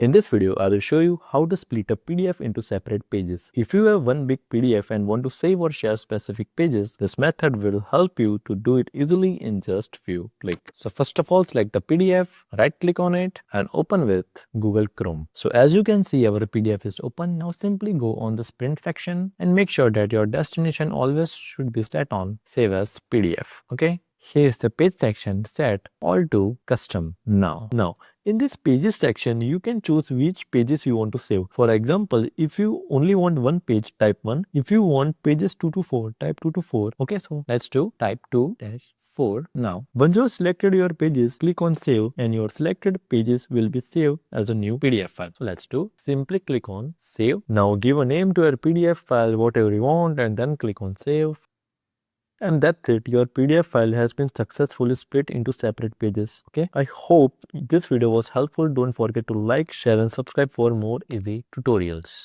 In this video, I will show you how to split a PDF into separate pages. If you have one big PDF and want to save or share specific pages, this method will help you to do it easily in just few clicks. So first of all, select the PDF, right click on it and open with Google Chrome. So as you can see, our PDF is open. Now simply go on the sprint section and make sure that your destination always should be set on Save as PDF. Okay. Here's the page section, set all to custom now. In this pages section, you can choose which pages you want to save. For example, if you only want one page, type 1. If you want pages 2 to 4, type 2 to 4. Okay, so let's do type 2-4 now. Once you have selected your pages, click on save and your selected pages will be saved as a new PDF file. So let's do simply click on save. Now give a name to your PDF file, whatever you want, and then click on save. And that's it, your PDF file has been successfully split into separate pages. Okay, I hope this video was helpful. Don't forget to like, share and subscribe for more easy tutorials.